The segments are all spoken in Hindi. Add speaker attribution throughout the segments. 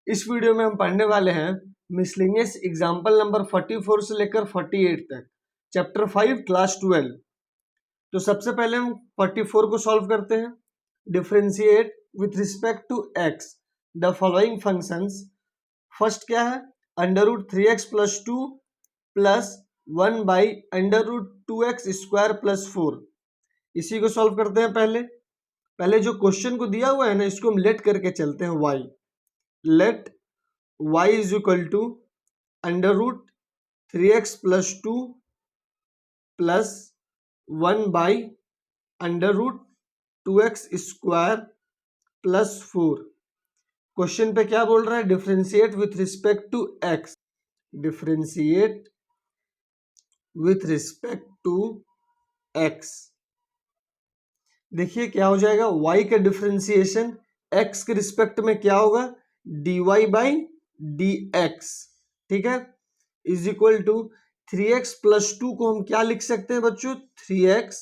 Speaker 1: इस वीडियो में हम पढ़ने वाले हैं मिसलेनियस एग्जाम्पल नंबर 44 से लेकर 48 तक, चैप्टर 5 क्लास 12। तो सबसे पहले हम 44 को सॉल्व करते हैं। Differentiate with respect to x the following functions. First क्या है, under root 3x plus 2 plus 1 by under root 2x square plus 4। इसी को सॉल्व करते हैं। पहले जो क्वेश्चन को दिया हुआ है ना, इसको हम लेट करके चलते हैं। y let y is equal to under root 3x plus 2 plus 1 by under root 2x square plus 4। Question पे क्या बोल रहा है, differentiate with respect to x। Differentiate with respect to x। देखिए क्या हो जाएगा, y का डिफरेंशिएशन x के रिस्पेक्ट में क्या होगा, dy बाई dx, ठीक है, is equal to 3x plus 2 को हम क्या लिख सकते हैं बच्चों, 3x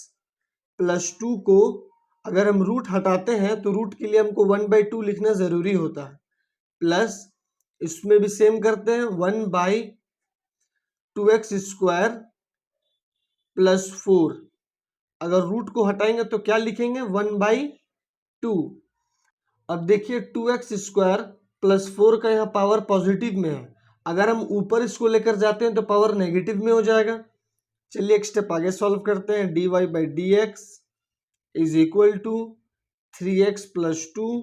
Speaker 1: प्लस 2 को अगर हम रूट हटाते हैं तो रूट के लिए हमको 1/2 लिखना जरूरी होता है, प्लस इसमें भी सेम करते हैं 1/2x स्क्वायर प्लस 4। अगर रूट को हटाएंगे तो क्या लिखेंगे, 1/2। अब देखिए 2x स्क्वायर प्लस 4 का यहाँ पावर पॉजिटिव में है, अगर हम ऊपर इसको लेकर जाते हैं तो पावर नेगेटिव में हो जाएगा। चलिए एक स्टेप आगे सॉल्व करते हैं। dy by d x is equal to 3x plus 2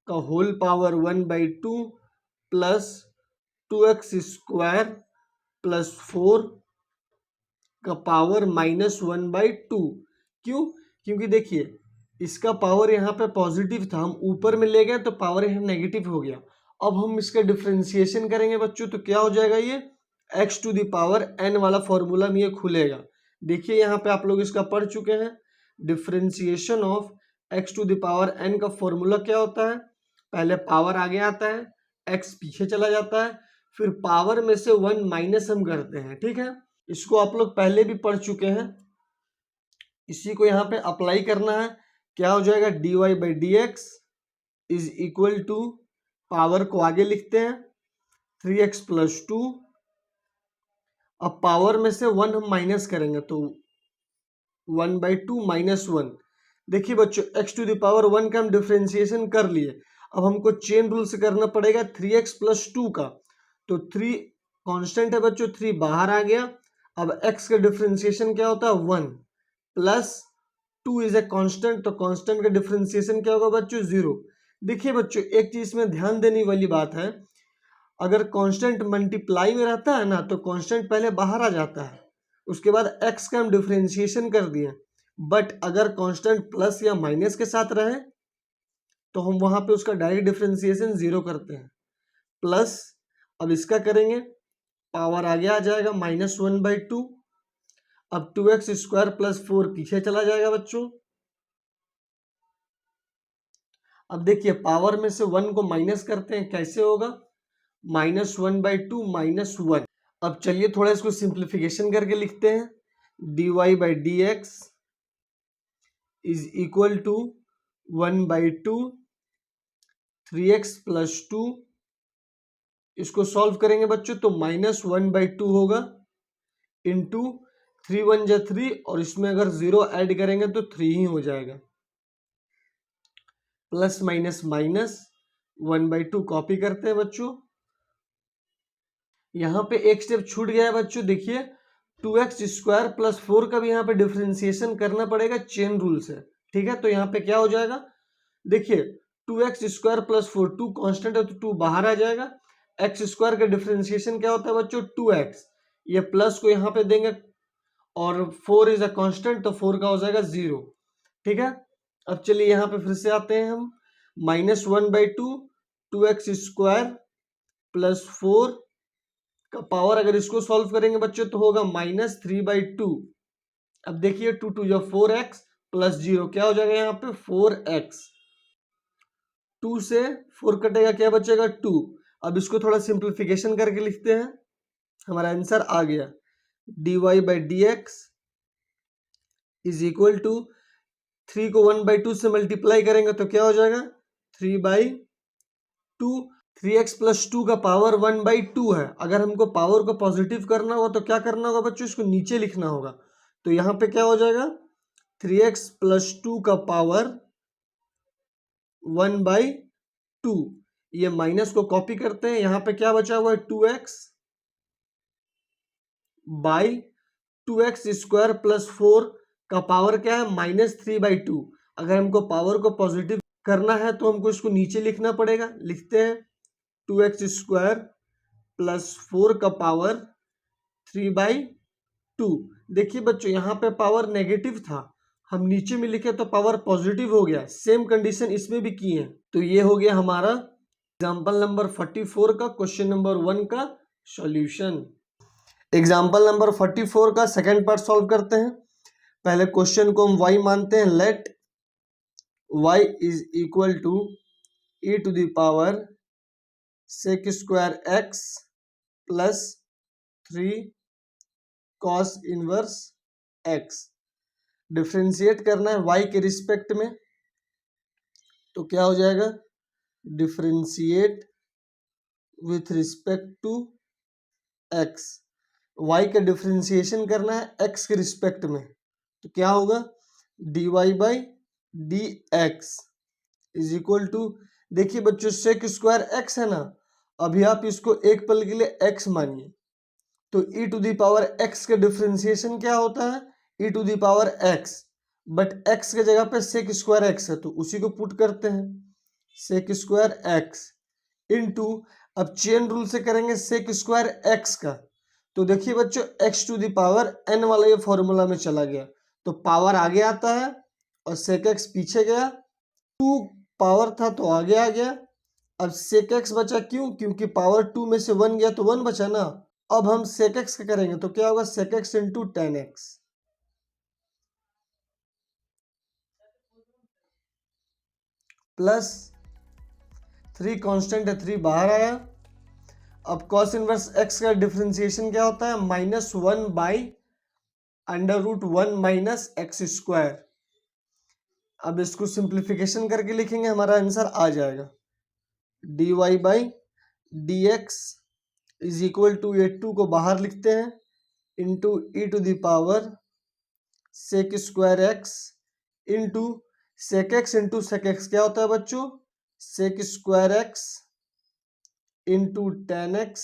Speaker 1: का whole power 1/2 plus 2x square plus 4 का पावर -1/2। क्यों, क्योंकि देखिए इसका पावर यहाँ पे पॉजिटिव था, हम ऊपर में ले गए तो पावर यहाँ नेगेटिव हो गया। अब हम इसका डिफरेंशिएशन करेंगे बच्चों तो क्या हो जाएगा, ये x to the power n वाला फॉर्मूला में ये खुलेगा। देखिए यहाँ पे आप लोग इसका पढ़ चुके हैं, differentiation of x to the power n का फॉर्मूला क्या होता है, पहले पावर आगे आता है, x पीछे चला जाता है, फिर पावर में से 1 माइनस हम करते हैं, ठीक है। इसको आप लोग पहले भी पढ़ चुके हैं, इसी को यहाँ पे अप्लाई करना है। क्या हो जाएगा, dy by d x is equal to, power को आगे लिखते हैं 3x प्लस 2, अब पावर में से 1 हम माइनस करेंगे तो 1/2 माइनस 1। देखिए बच्चों x टू द पावर 1 का हम डिफरेंशिएशन कर लिए, अब हमको चेन रूल से करना पड़ेगा 3x प्लस 2 का, तो 3 कांस्टेंट है बच्चों, 3 बाहर आ गया। अब x का डिफरेंशिएशन क्या होता है, 1 प्लस 2 इज ए कांस्टेंट, तो कांस्टेंट का डिफरेंशिएशन क्या होगा बच्चों, 0। देखिए बच्चों एक चीज में ध्यान देने वाली बात है, अगर कांस्टेंट मल्टीप्लाई में रहता है ना तो कांस्टेंट पहले बाहर आ जाता है, उसके बाद x का हम डिफरेंशिएशन कर दिए। बट अगर कांस्टेंट प्लस या माइनस के साथ रहे तो हम वहां पे उसका डायरेक्ट डिफरेंशिएशन 0 करते हैं। प्लस अब इसका करेंगे, पावर आगे आ जाएगा -1/2, अब 2x स्क्वायर प्लस 4 पीछे चला जाएगा बच्चों। अब देखिए पावर में से 1 को माइनस करते हैं, कैसे होगा, -1/2 -1। अब चलिए थोड़ा इसको सिंप्लीफिकेशन करके लिखते हैं, dy by d x is equal to 1/2 3x plus 2। इसको सॉल्व करेंगे बच्चों तो -1/2 होगा, इंटू 3 1 जा 3, और इसमें अगर 0 ऐड करेंगे तो 3 ही हो जाएगा, प्लस माइनस माइनस 1/2 कॉपी करते हैं बच्चों। यहाँ पे एक स्टेप छूट गया है बच्चों, देखिए 2x स्क्वायर प्लस 4 का भी यहाँ पे डिफरेंशिएशन करना पड़ेगा चेन रूल से, ठीक है। तो यहाँ पे क्या हो जाएगा, देखिए 2x स्क्वायर प्लस 4, 2 कांस्टेंट है तो 2 बाहर आ जाएगा। x स्क्वायर का डिफरेंशिएशन क्या होता है बच्चों, 2x, ये प्लस को यहाँ पे देंगे और 4 इज अ कांस्टेंट तो 4 का हो जाएगा 0, ठीक है। अब चलिए यहाँ पे फिर से आते हैं हम, -1/2 2x स्क्वायर प्लस 4 का पावर, अगर इसको सॉल्व करेंगे बच्चों तो होगा -3/2। अब देखिए 2 2 या 4x प्लस 0, क्या हो जाएगा यहाँ पे 4x, 2 से 4 कटेगा, क्या बचेगा 2। अब इसको थोड़ा सिंप्लीफिकेशन करके लिखते हैं, हमारा आंसर आ गया, dy by d x is equal to 3 को 1/2 से मल्टीप्लाई करेंगे तो क्या हो जाएगा 3/2, 3x प्लस 2 का पावर 1/2 है। अगर हमको पावर को पॉजिटिव करना होगा तो क्या करना होगा बच्चों, इसको नीचे लिखना होगा। तो यहाँ पे क्या हो जाएगा, 3x प्लस 2 का पावर 1/2। ये माइनस को कॉपी करते हैं, यहाँ पे क्या बचा हुआ है 2x बाई 2x² प्लस 4 का पावर क्या है -3/2। अगर हमको पावर को पॉजिटिव करना है तो हमको इसको नीचे लिखना पड़ेगा। लिखते हैं 2x² प्लस 4 का पावर 3/2। देखिए बच्चों यहाँ पे पावर नेगेटिव था, हम नीचे में लिखे तो पावर पॉजिटिव हो गया। सेम कंडीशन इसमें भी की है। तो ये हो गया हमारा एग्जाम्पल नंबर 44 का क्वेश्चन नंबर 1 का सॉल्यूशन। एग्जाम्पल नंबर 44 का सेकंड पार्ट सॉल्व करते हैं। पहले क्वेश्चन को हम y मानते हैं। Let y is equal to e⁻² x plus 3 cos inverse x। Differentiate करना है y के रिस्पेक्ट में, तो क्या हो जाएगा, differentiate with respect to x। y का डिफ्रेंशिएशन करना है x के रिस्पेक्ट में, तो क्या होगा, dy/dx इज इक्वल टू, देखिए बच्चों sec² x है ना, अभी आप इसको एक पल के लिए x मानिए, तो e⁻x के डिफ्रेंशिएशन क्या होता है, e⁻x, बट x के जगह पे sec² x है तो उसी को पुट करते हैं, sec² x इंटू, अब चेन रूल से करेंगे sec² x का, तो देखिए बच्चों x⁻n वाला ये फॉर्मूला में चला गया तो पावर आगे आता है और sec x पीछे गया। 2 पावर था तो आगे आ गया। अब sec x बचा, क्यों, क्योंकि पावर 2 में से 1 गया तो 1 बचा ना। अब हम sec x का करेंगे तो क्या होगा, sec x into tan x plus 3 constant है 3 बाहर आया। अब cos इनवर्स x का डिफरेंशिएशन क्या होता है, -1/√1 - x²। अब इसको सिंप्लीफिकेशन करके लिखेंगे, हमारा आंसर आ जाएगा dy/dx इज इक्वल टू, ये 2 को बाहर लिखते हैं, into e⁻sec² x into sec x into sec x क्या होता है बच्चों, sec² x into tan x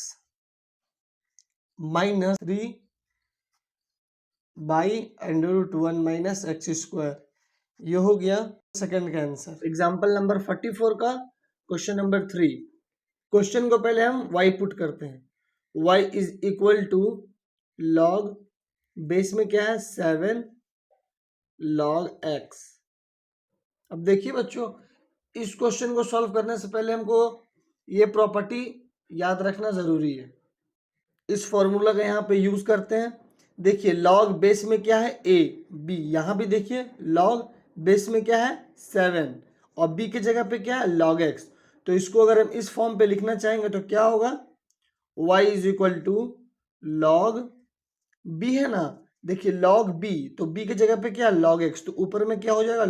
Speaker 1: minus 3/√1 - x²। ये हो गया सेकंड का आंसर। एग्जाम्पल नंबर 44 का क्वेश्चन नंबर 3। क्वेश्चन को पहले हम y पुट करते हैं। y is equal to log, base में क्या है 7 log x। अब देखिए बच्चों, इस क्वेश्चन को सॉल्व करने से पहले हमको ये प्रॉपर्टी याद रखना जरूरी है। इस फॉर्मूला का यहाँ पे यूज करते हैं। देखिए log बेस में क्या है a b, यहाँ भी देखिए log बेस में क्या है 7 और b की जगह पे क्या है log x। तो इसको अगर हम इस फॉर्म पे लिखना चाहेंगे तो क्या होगा, y is equal to log b है ना, देखिए log b, तो b की जगह पे क्या है log x, तो ऊपर में क्या हो जाएगा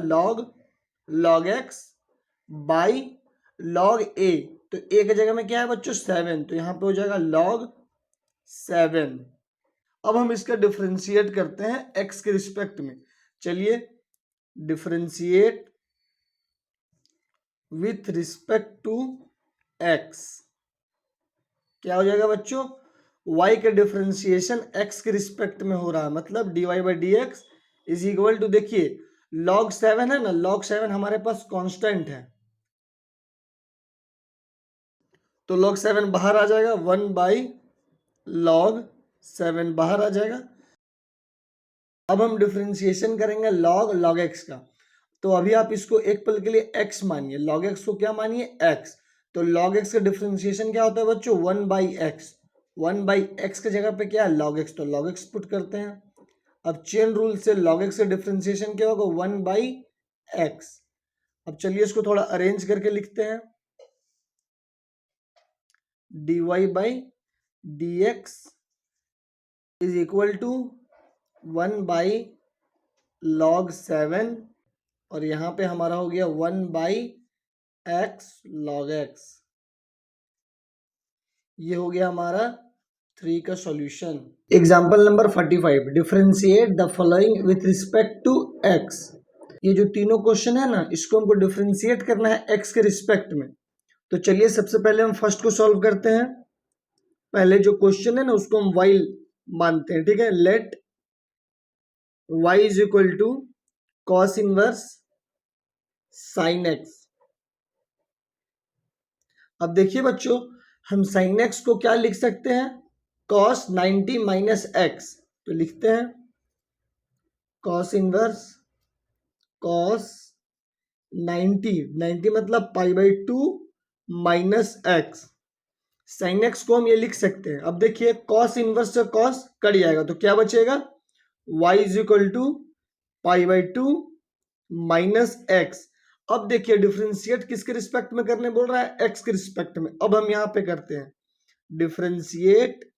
Speaker 1: log x by log a, तो a की जगह में क्या है बच्चों 7, तो यहाँ पे हो जाएगा log 7। अब हम इसका डिफरेंशिएट करते हैं x के रिस्पेक्ट में। चलिए, differentiate with respect to x, क्या हो जाएगा बच्चों, y के डिफरेंशिएशन x के रिस्पेक्ट में हो रहा है, मतलब dy/dx इज इक्वल टू, देखिए log 7 है ना, log 7 हमारे पास कांस्टेंट है, तो log 7 बाहर आ जाएगा, 1/log 7 बाहर आ जाएगा। अब हम डिफरेंशिएशन करेंगे log x का, तो अभी आप इसको एक पल के लिए x मानिए, log x को क्या मानिए x, तो log x का डिफरेंशिएशन क्या होता है बच्चों 1/x, 1/x के जगह पे क्या है log x, तो log x पुट करते हैं। अब चेन रूल से log x का डिफरेंशिएशन क्या होगा 1/x। अब चलिए इसको थोड़ा अरेंज करके लिखते हैं, dy/dx is equal to 1/log 7 और यहाँ पे हमारा हो गया 1/x log x। ये हो गया हमारा 3 का solution. Example number 45, differentiate the following with respect to x. ये जो तीनों क्वेश्चन है ना, इसको हमको डिफरेंशिएट करना है एक्स के रिस्पेक्ट में। तो चलिए सबसे पहले हम फर्स्ट को सॉल्व करते हैं। पहले जो क्वेश्चन है ना उसको हम y मानते हैं, ठीक है। Let y is equal to cos inverse sine x. अब देखिए बच्चों, हम साइन एक्स को क्या लिख सकते हैं, कॉस 90 माइनस एक्स। तो लिखते हैं कॉस इनवर्स कॉस 90 मतलब pi by 2 minus x. Sine x को हम ये लिख सकते हैं। अब देखिए कॉस इनवर्स से कॉस कट जाएगा तो क्या बचेगा, y is equal to pi by 2 minus x. अब देखिए डिफरेंशिएट किसके रिस्पेक्ट में करने बोल रहा है, x के रिस्पेक्ट में। अब हम यहां पे करते हैं differentiate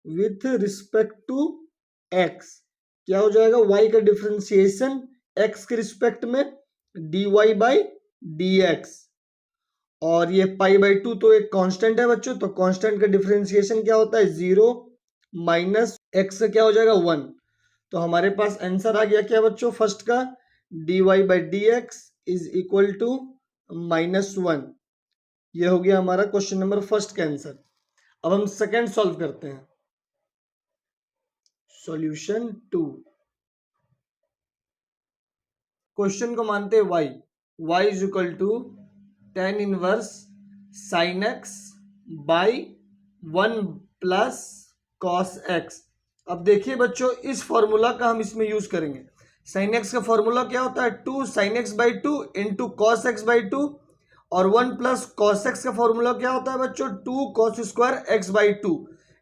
Speaker 1: with respect to x। क्या हो जाएगा, y का डिफरेंशिएशन x के रिस्पेक्ट में dy बाई dx। और ये पाई बाई 2 तो एक कांस्टेंट है बच्चों, तो कांस्टेंट का डिफरेंशिएशन क्या होता है, 0 माइनस एक्स से क्या हो जाएगा 1। तो हमारे पास आंसर आ गया क्या बच्चों, फर्स्ट का dy by d x is equal to -1। ये हो गया हमारा क्वेश्चन नंबर फर्स्ट का आंसर। अब हम सेकंड सॉल्व करते हैं। सॉल्यूशन 2, क्वेश्चन को मानते हैं y is equal to tan inverse sine x by 1 plus cos x. अब देखिए बच्चों, इस फॉर्मूला का हम इसमें यूज करेंगे। साइन एक्स का फॉर्मूला क्या होता है, 2 sine x by 2 into cos x by 2। और 1 प्लस कॉस एक्स का फॉर्मूला क्या होता है बच्चों, 2 कॉस स्क्वायर एक्स बाई 2।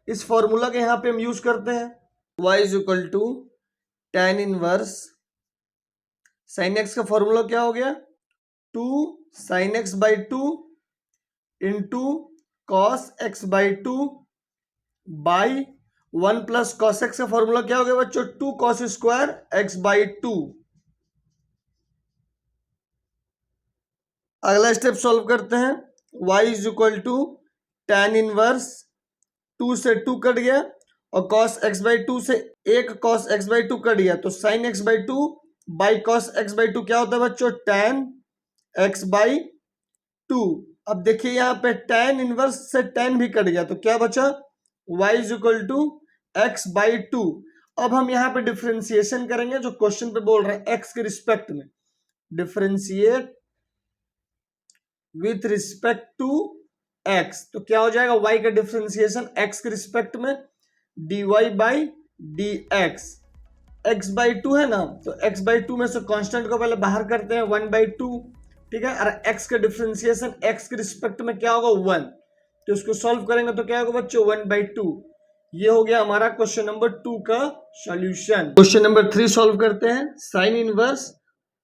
Speaker 1: इस फॉर्मूला के यहाँ पे हम यूज करते हैं। y is equal to tan inverse sine x का फॉर्मूला क्या हो गया, 2 sine x by 2 into cos x by 2 by 1 plus cos x का फॉर्मूला क्या हो गया बच्चों, 2 कॉस स्क्वायर एक्स बाई 2। अगला स्टेप सॉल्व करते हैं। y is equal to tan inverse 2 से 2 कट गया और cos x बाई 2 से एक cos x बाई 2 कट गया, तो sin x by 2 by cos x by 2 क्या होता है बच्चों, tan x बाई 2। अब देखिए यहाँ पे tan इनवर्स से tan भी कट गया, तो क्या बचा, y is equal to x by 2। अब हम यहाँ पे डिफरेंशिएशन करेंगे जो क्वेश्चन पे बोल रहे हैं x के रिस्पेक्ट में। Differentiate with respect to x, तो क्या हो जाएगा, y का डिफरेंशिएशन x के रिस्पेक्ट में dy by d x. X by 2 है ना, तो x बाई 2 में से कांस्टेंट को पहले बाहर करते हैं, 1 बाई 2, ठीक है। और x का डिफरेंशिएशन x के रिस्पेक्ट में क्या होगा, 1। तो इसको सॉल्व करेंगे तो क्या होगा बच्चों, 1 बाई 2। ये हो गया हमारा क्वेश्चन नंबर 2 का सॉल्यूशन। क्वेश्चन नंबर 3 सॉल्व करते हैं। Sine inverse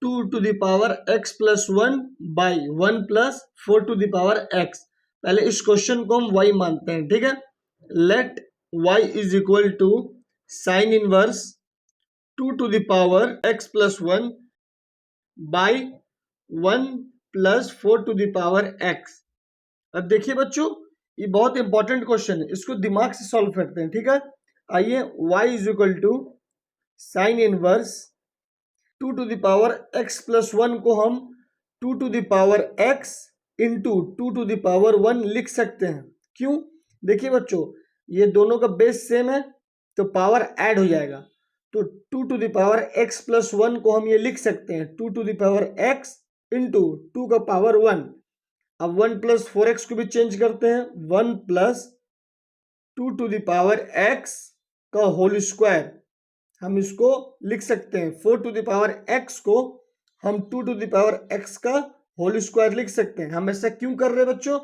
Speaker 1: 2 to the power x plus 1 by 1 plus 4 to the power x। पहले इस क्वेश्चन को हम y मानते हैं, ठीक है। Let y is equal to sine inverse 2 to the power x plus 1 by 1 plus 4 to the power x। अब देखिए बच्चों, ये बहुत इंपॉर्टेंट क्वेश्चन है, इसको दिमाग से सॉल्व करते हैं, ठीक है। आइए, y is equal to sine inverse 2 to the power x plus 1 को हम 2 to the power x into 2 to the power 1 लिख सकते हैं। क्यों, देखिए बच्चों, ये दोनों का बेस सेम है तो पावर ऐड हो जाएगा। तो 2 to the power x plus 1 को हम ये लिख सकते हैं 2 to the power x into 2 का पावर 1। अब 1 प्लस 4x को भी चेंज करते हैं, 1 plus 2 to the power x का होल स्क्वायर। हम इसको लिख सकते हैं 4 टू द पावर x को हम 2 टू द पावर x का होल स्क्वायर लिख सकते हैं। हम ऐसा क्यों कर रहे हैं बच्चों,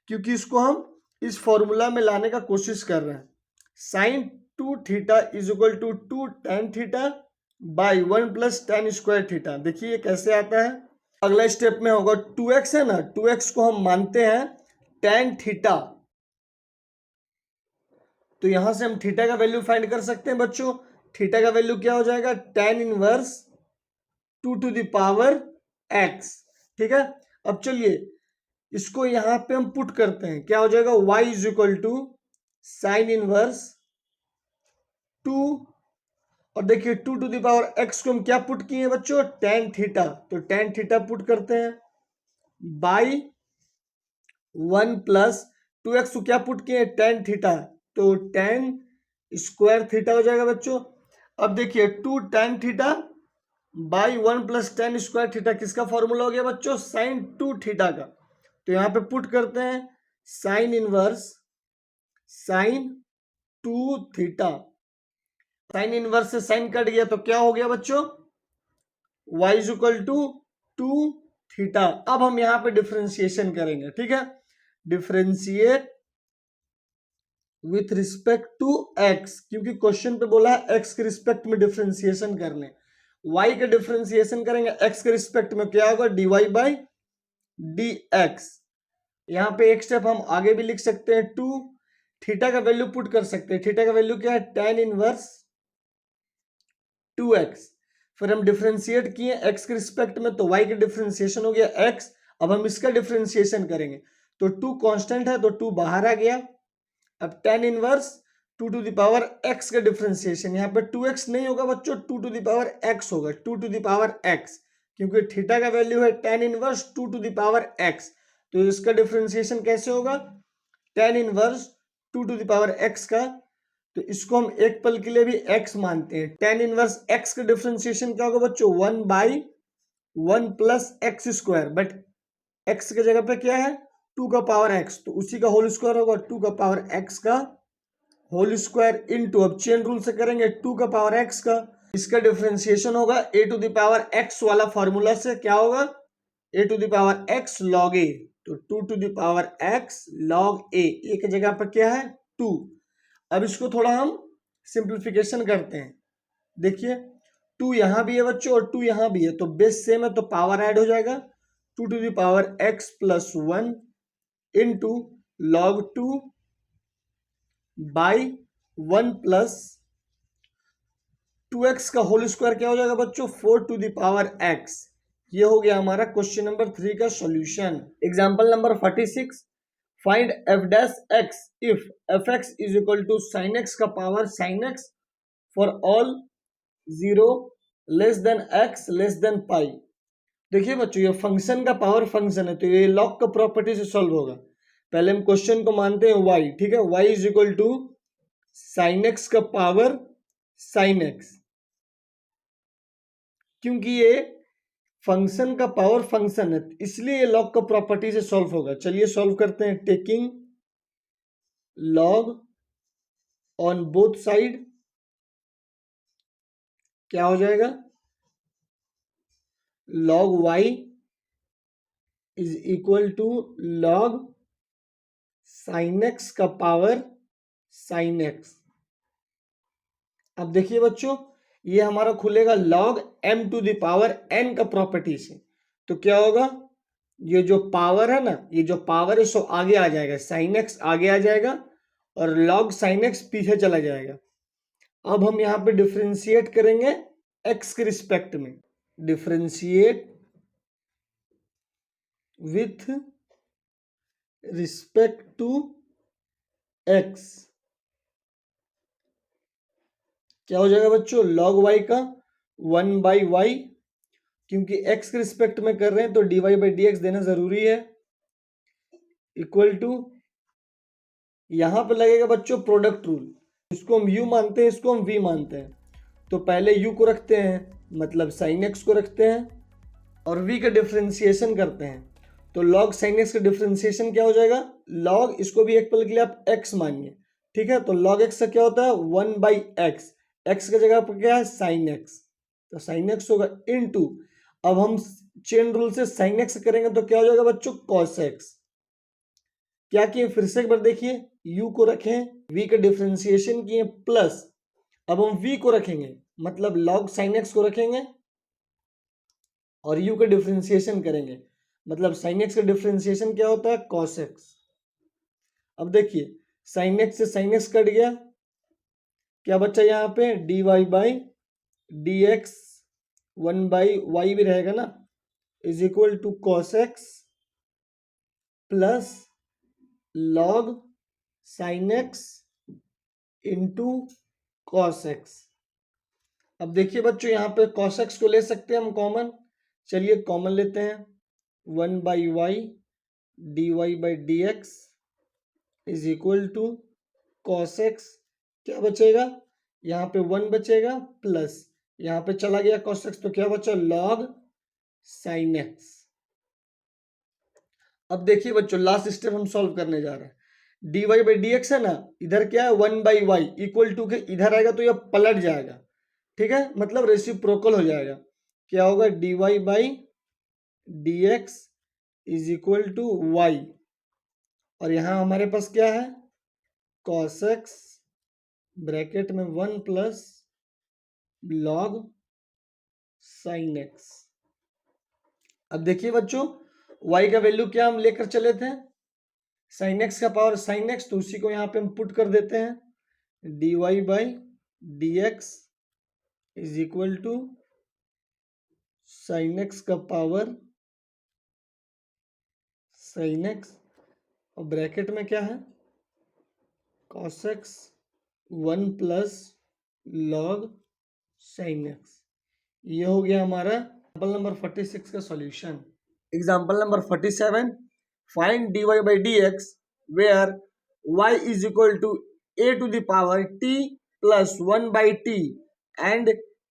Speaker 1: क्योंकि इसको हम इस फॉर्मूला में लाने का कोशिश कर रहे हैं। Sine 2 theta is equal to 2 tan theta by 1 plus tan square theta. देखिए ये कैसे आता है। अगला स्टेप में होगा 2x है ना, 2x को हम मानते हैं tan थीटा। तो यहां से हम थीटा का वैल्यू फाइंड कर सकते हैं बच्चों। थीटा का वैल्यू क्या हो जाएगा, tan inverse 2 to the power x, ठीक है। अब चलिए इसको यहां पे हम पुट करते हैं, क्या हो जाएगा, y is equal to sine inverse 2, और देखिए 2 टू द पावर x को हम क्या पुट किए हैं बच्चों, टेन थीटा, तो टेन थीटा पुट करते हैं बाई 1 प्लस 2x को क्या पुट किए, टेन थीटा, तो टेन स्क्वायर थीटा हो जाएगा बच्चों। अब देखिए 2 tan theta by 1 plus ten square theta किसका फॉर्मूला हो गया बच्चों, साइन 2 थीटा का। तो यहां पे पुट करते हैं sine inverse sine 2 theta, sine inverse से साइन कट गया तो क्या हो गया बच्चों, y is equal to 2 theta. अब हम यहां पे डिफरेंशिएशन करेंगे, ठीक है, differentiate with respect to x, क्योंकि क्वेश्चन पे बोला है x के रिस्पेक्ट में डिफरेंशिएशन करने, y के डिफरेंशिएशन करेंगे x के रिस्पेक्ट में, क्या होगा, dy बाई dx। यहां पे एक स्टेप हम आगे भी लिख सकते हैं, 2 थीटा का वैल्यू पुट कर सकते हैं, थीटा का वैल्यू क्या है, tan इनवर्स 2x, फिर हम डिफरेंशिएट किए x के रिस्पेक्ट में, तो y के डिफरेंशिएशन हो गया x। अब हम इसका डिफरेंशिएशन करेंगे, तो 2 कांस्टेंट है तो 2 बाहर आ गया। अब tan inverse 2 to the power x का डिफरेंशिएशन, यहाँ पे 2x नहीं होगा बच्चों, 2 टू द पावर x होगा, 2 टू द पावर x, क्योंकि थीटा का वैल्यू है tan inverse 2 to the power x, तो इसका डिफरेंशिएशन कैसे होगा, tan inverse 2 to the power x का, तो इसको हम एक पल के लिए भी x मानते हैं। tan इनवर्स x का डिफरेंशिएशन क्या होगा बच्चों, 1 by 1 plus x square, but x की जगह पे क्या है, 2 का पावर x, तो उसी का होल स्क्वायर होगा, 2 का पावर x का होल स्क्वायर इनटू, अब चेन रूल से करेंगे 2 का पावर x का, इसका डिफरेंशिएशन होगा a to the power x वाला फॉर्मूला से, क्या होगा, a to the power x log a, तो 2 to the power x log a, एक जगह पर क्या है 2। अब इसको थोड़ा हम सिंप्लीफिकेशन करते हैं, देखिए 2 यहां भी है बच्चों और 2 यहां भी है, तो बेस सेम है तो पावर ऐड हो जाएगा, 2 to the power x plus 1 into log 2 by 1 plus 2x का होल स्क्वायर, क्या हो जाएगा बच्चों, 4 टू द पावर x। ये हो गया हमारा क्वेश्चन नंबर 3 का solution. Example number 46, find f dash x if fx is equal to sin x का power sin x for all 0 less than x less than pi. देखिए बच्चों ये फंक्शन का पावर फंक्शन है, तो ये लॉग का प्रॉपर्टी से सॉल्व होगा। पहले हम क्वेश्चन को मानते हैं y, ठीक है, y is equal to sine x का पावर साइन एक्स, क्योंकि ये फंक्शन का पावर फंक्शन है इसलिए ये लॉग का प्रॉपर्टी से सॉल्व होगा। चलिए सॉल्व करते हैं, taking log on both side, क्या हो जाएगा, log y is equal to log sin x का पावर sin x। अब देखिए बच्चों ये हमारा खुलेगा log m to the power n का प्रॉपर्टी से, तो क्या होगा, ये जो पावर है ना, ये जो पावर है सो आगे आ जाएगा, sin x आगे आ जाएगा और log sin x पीछे चला जाएगा। अब हम यहाँ पे डिफरेंशिएट करेंगे x के रिस्पेक्ट में, differentiate with respect to x, क्या हो जाएगा बच्चों, log y का 1 बाई वाई, क्योंकि x के रिस्पेक्ट में कर रहे हैं तो dy बाई डी देना जरूरी है, इक्वल टू यहां पर लगेगा बच्चों प्रोडक्ट रूल, इसको हम u मानते हैं, इसको हम v मानते हैं, तो पहले u को रखते हैं मतलब sin x को रखते हैं और v का डिफरेंशिएशन करते हैं, तो log sin x का डिफरेंशिएशन क्या हो जाएगा, log, इसको भी एक पल के लिए आप x मानिए, ठीक है, तो log x का क्या होता है 1 बाई x, x की जगह पर क्या है sin x, तो sin x होगा इनटू, अब हम चेन रूल से sin x करेंगे तो क्या हो जाएगा बच्चों cos x। क्या किए फिर से एक बार देखिए, u को रखें, v का डिफरेंशिएशन किए प्लस, अब हम v को रखेंगे मतलब log sin x को रखेंगे और u का डिफरेंशिएशन करेंगे मतलब sin x का डिफरेंशिएशन क्या होता है cos x। अब देखिए sin x से sin x कट गया, क्या बच्चा यहाँ पे dy by d x 1 by y भी रहेगा ना, is equal to cos x plus log sine x into cos x. अब देखिए बच्चों, यहाँ पे cos x को ले सकते हैं हम कॉमन। चलिए कॉमन लेते हैं। 1/y dy/dx is equal to cos x। क्या बचेगा? यहाँ पे 1 बचेगा प्लस यहाँ पे चला गया cos x, तो क्या बचा? log sin x। अब देखिए बच्चों, लास्ट स्टेप हम सॉल्व करने जा रहे हैं। dy/dx है ना, इधर क्या है? 1/y इक्वल टू के इधर आएगा तो यह पलट जाएगा, ठीक है, मतलब रेसिप्रोकल हो जाएगा। क्या होगा? dy/dx is equal to y, और यहां हमारे पास क्या है? cos x ब्रैकेट में 1 प्लस log sin x। अब देखिए बच्चों, y का वैल्यू क्या हम लेकर चले थे? sin x का पावर sin x, तो उसी को यहां पे हम पुट कर देते हैं। dy/dx is equal to sin x का पावर sin x, और ब्रैकेट में क्या है? cos x 1 plus log sin x। ये हो गया हमारा एग्जाम्पल नंबर 46 का solution. Example number 47, find dy/dx where y is equal to a to the power t plus 1/t and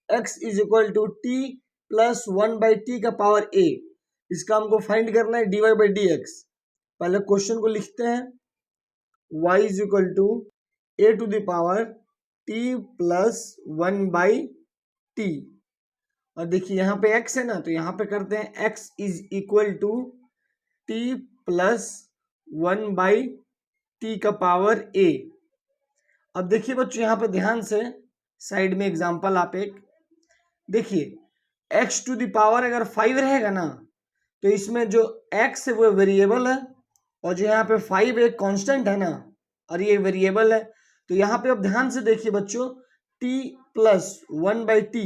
Speaker 1: x is equal to t plus 1/t का पावर a। इसका हमको फाइंड करना है dy/dx। पहले क्वेश्चन को लिखते हैं। y is equal to a to the power t plus 1/t, और देखिए यहाँ पे x है ना, तो यहाँ पे करते हैं x is equal to t plus 1/t का पावर a। अब देखिए बच्चों, यहाँ पे ध्यान से साइड में एग्जांपल आप एक देखिए, x टू द पावर अगर 5 रहेगा ना, तो इसमें जो x है वो वेरिएबल है, और जो यहाँ पे 5 एक कांस्टेंट है ना, और ये वेरिएबल है। तो यहाँ पे अब ध्यान से देखिए बच्चों, t प्लस 1/t,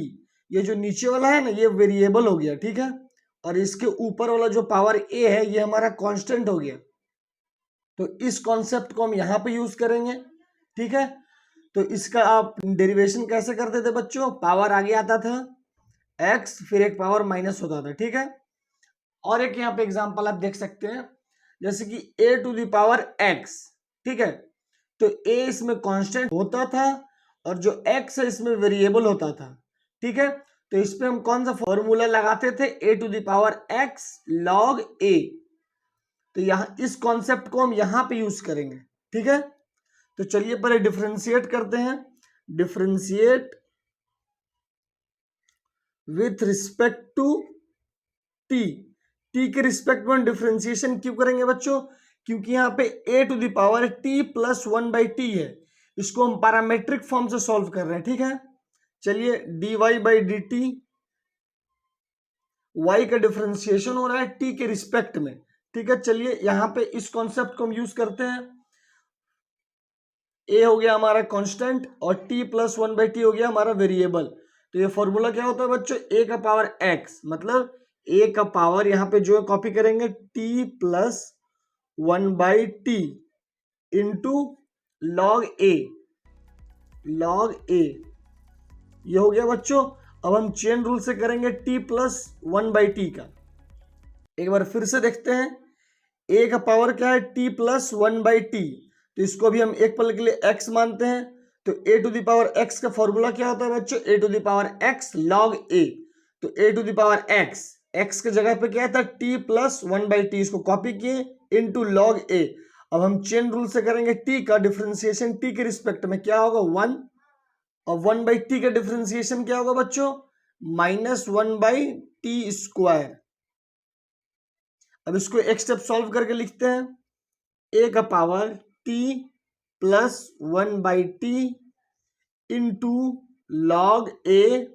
Speaker 1: ये जो नीचे वाला है ना, ये वेरिएबल हो गया, ठीक है, और इसके ऊपर वाला जो पावर a है ये हमारा कांस्टेंट हो गया। तो इस कॉन्सेप्ट को हम यहाँ पे यूज करेंगे, ठीक है। तो इसका आप डेरिवेशन कैसे करते थे बच्चों? पावर आगे आता था x, फिर एक पावर माइनस होता था, ठीक है। और एक यहाँ पे एग्जांपल आप देख सकते हैं, जैसे कि a to the power x, ठीक है, तो a इसमें कांस्टेंट होता था और जो x है इसमें वेरिएबल होता था, ठीक है। तो इस पे हम कौन सा फॉर्मूला लगाते थे? a to the power x log a। तो यहां इस कॉन्सेप्ट को हम यहां पे यूज करेंगे, ठीक है। तो चलिए पहले डिफरेंशिएट करते हैं। Differentiate with respect to t। t के रिस्पेक्ट में डिफरेंशिएशन क्यों करेंगे बच्चों? क्योंकि यहाँ पे a to the power t plus 1/t है, इसको हम पैरामेट्रिक फॉर्म से सॉल्व कर रहे हैं, ठीक है। चलिए dy/dt, y का डिफरेंशिएशन हो रहा है t के रिस्पेक्ट में, ठीक है। चलिए यहाँ पे इस कॉन्सेप्ट को हम यूज करते हैं। a हो गया हमारा कांस्टेंट और t प्लस 1/t हो गया हमारा वेरिएबल। तो ये फॉर्मूला क्या होता है बच्चों? a का पावर x, मतलब a का पावर यहाँ पे जो है कॉपी करेंगे t plus 1/t into log a। Log a ये हो गया बच्चों। अब हम चेन रूल से करेंगे t प्लस 1/t का। एक बार फिर से देखते हैं, a का पावर क्या है? t प्लस 1/t, तो इसको भी हम एक पल के लिए x मानते हैं। तो a to the power x का फॉर्मूला क्या होता है बच्चों? a to the power x log a। तो a to the power x के जगह पे क्या था? t प्लस 1/t, इसको कॉपी किए इनटू log a। अब हम चेन रूल से करेंगे t का डिफरेंशिएशन t के रिस्पेक्ट में, क्या होगा? 1, और 1/t का डिफरेंशिएशन क्या होगा बच्चों? -1/t²। अब इसको एक स्टेप सॉल्व करके लिखते हैं। a का power t plus 1/t into log a,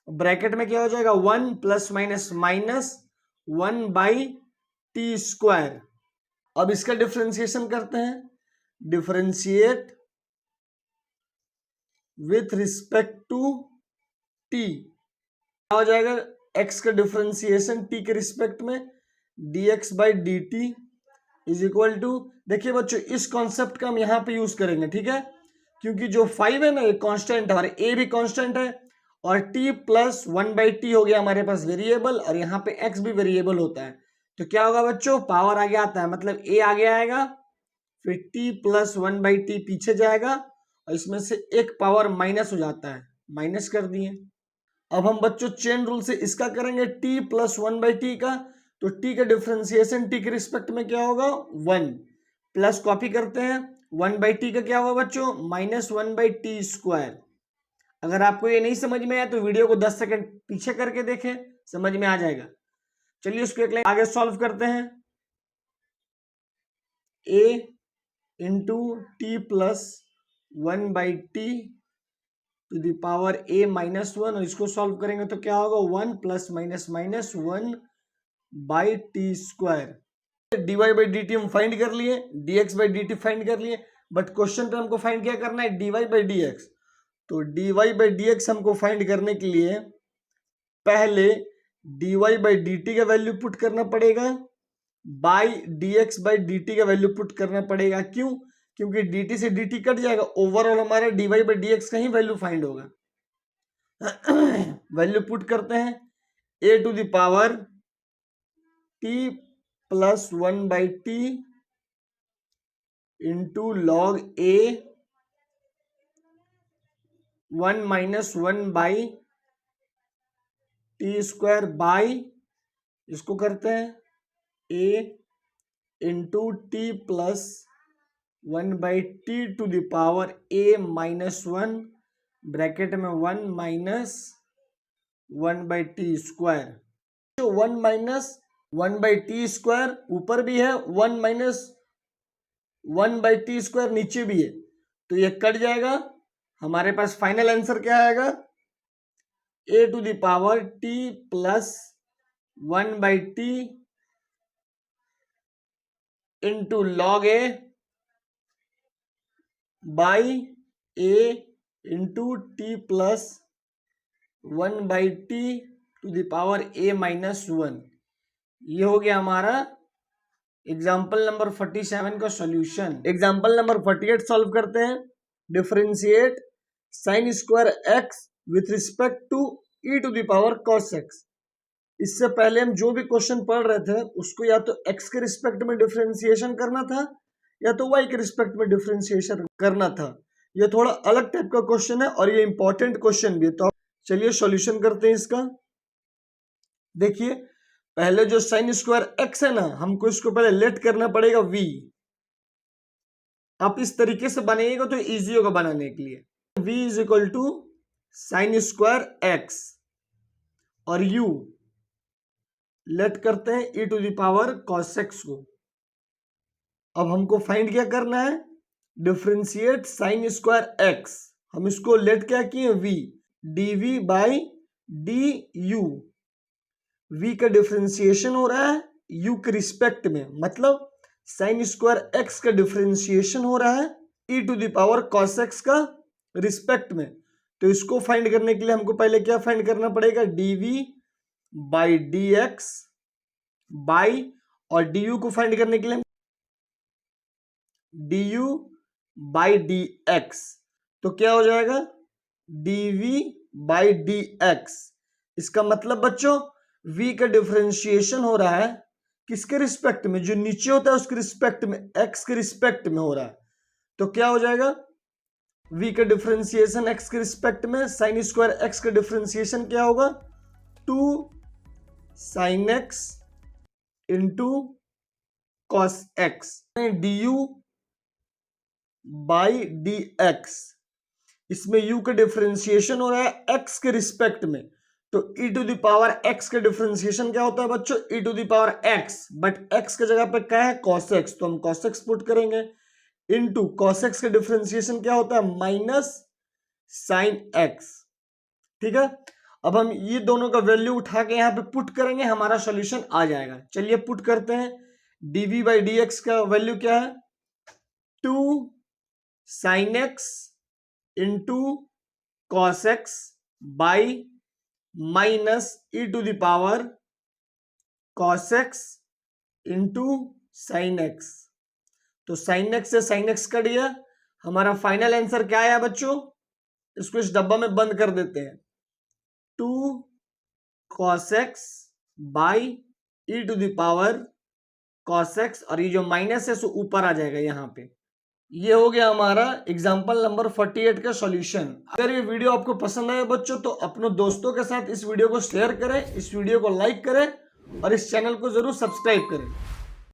Speaker 1: bracket में क्या हो जाएगा? 1 प्लस माइनस माइनस 1/t²। अब इसका डिफरेंशिएशन करते हैं। Differentiate with respect to t, क्या हो जाएगा? x का डिफरेंशिएशन t के रिस्पेक्ट में dx/dt इज इक्वल टू, देखिए बच्चों इस कॉन्सेप्ट का हम यहाँ पे यूज करेंगे, ठीक है, क्योंकि जो 5 है ना ये कांस्टेंट है और ए भी कांस्टेंट है और t प्लस 1/t हो गया हमारे पास वेरिएबल और यहाँ पे x भी वेरिएबल होता है। तो क्या होगा बच्चों, पावर आगे आता है मतलब a आगे आएगा, फिर t प्लस 1/t पीछे जाएगा और इसमें से एक पावर माइनस हो जाता है, माइनस कर दिए। अब हम बच्चों चेन रूल से इसका करेंगे t प्लस 1/t का, तो t का डिफरेंशिएशन t के रिस्पेक्ट में क्या होगा 1, प्लस कॉपी करते हैं 1/t का क्या होगा बच्चों -1/t²। अगर आपको ये नहीं समझ में आया तो वीडियो को 10 सेकंड पीछे करके देखें, समझ में आ जाएगा। चलिए उसको एक लाइन आगे सॉल्व करते हैं। a into t plus 1/t to the power a -1 और इसको सॉल्व करेंगे तो क्या होगा 1 plus minus minus 1/t²। dy/dt हम फाइंड कर लिए, dx/dt फाइंड कर लिए, बट क्वेश्चन पे हमको फाइंड क्या करना है dy/dx। तो dy/dx हमको फाइंड करने के लिए पहले dy/dt का वैल्यू पुट करना पड़ेगा, बाई dx/dt का वैल्यू पुट करना पड़ेगा। क्यों? क्योंकि dt से dt कट जाएगा, ओवरऑल हमारा dy/dx का ही वैल्यू फाइंड होगा। वैल्यू पुट करते हैं a to the power t plus 1/t into log a 1 minus 1/t² by, इसको करते हैं a into t plus 1/t to the power a -1 bracket में 1 माइनस 1/t²। 1 माइनस 1/t² ऊपर भी है, 1 माइनस 1/t² नीचे भी है, तो ये कट जाएगा। हमारे पास फाइनल आंसर क्या आएगा a to the power t plus 1/t into log a by a into t plus 1/t to the power a -1। ये हो गया हमारा एग्जाम्पल नंबर 47 का सॉल्यूशन। एग्जाम्पल नंबर 48 सॉल्व करते हैं। Differentiate sine square x with respect to e to the power cos x। इससे पहले हम जो भी क्वेश्चन पढ़ रहे थे उसको या तो x के रिस्पेक्ट में डिफरेंशिएशन करना था या तो y के रिस्पेक्ट में डिफरेंशिएशन करना था। ये थोड़ा अलग टाइप का क्वेश्चन है और ये इंपॉर्टेंट क्वेश्चन भी है। तो चलिए सॉल्यूशन करते हैं इसका। देखिए पहले जो साइन स्क्वायर x है ना, हमको इसको पहले लेट करना पड़ेगा v। आप इस तरीके से बनाइएगा तो इजी होगा बनाने के लिए। v is equal to sine square x और u लेट करते हैं e to the power cos x को। अब हमको फाइंड क्या करना है, डिफरेंशिएट साइन स्क्वायर x। हम इसको लेट क्या किए v, dv by du। v का डिफरेंशिएशन हो रहा है u के रिस्पेक्ट में, मतलब साइन स्क्वायर x का डिफरेंशिएशन हो रहा है e to the power cos x का रिस्पेक्ट में। तो इसको फाइंड करने के लिए हमको पहले क्या फाइंड करना पड़ेगा dv बाई dx बाई, और du को फाइंड करने के लिए du बाई dx। तो क्या हो जाएगा dv बाई dx। इसका मतलब बच्चों v का डिफरेंशिएशन हो रहा है किसके रिस्पेक्ट में, जो नीचे होता है उसके रिस्पेक्ट में, x के रिस्पेक्ट में हो रहा है। तो क्या हो जाएगा v का डिफरेंशिएशन x के रिस्पेक्ट में, साइन स्क्वायर x का डिफरेंशिएशन क्या होगा 2 sine x into cos x du by dx। इसमें u का डिफरेंशिएशन हो रहा है x के रिस्पेक्ट में, तो e to the power x का डिफरेंशिएशन क्या होता है बच्चों e to the power x, but x के जगह पे क्या है cos x, तो हम cos x पुट करेंगे इनटू cos x का डिफरेंशिएशन क्या होता है माइनस साइन x। ठीक है, अब हम ये दोनों का वैल्यू उठा के यहाँ पे पुट करेंगे, हमारा सॉल्यूशन आ जाएगा। चलिए पुट करते हैं, dv बाई dx का वैल्यू क्या है 2 sine x into cos x by minus e to the power cos x into sine x. तो साइन एक्स से साइन एक्स कट गया, हमारा फाइनल आंसर क्या आया बच्चों? इसको इस डब्बा में बंद कर देते हैं, 2 cos x by e to the power cos x, और ये जो माइनस है सो ऊपर आ जाएगा यहाँ पे। ये हो गया हमारा एग्जाम्पल नंबर 48 का सॉल्यूशन। अगर ये वीडियो आपको पसंद आया बच्चों तो अपने दोस्तों के साथ इस वीडियो को शेयर करें, इस वीडियो को लाइक करें और इस चैनल को जरूर सब्सक्राइब करें।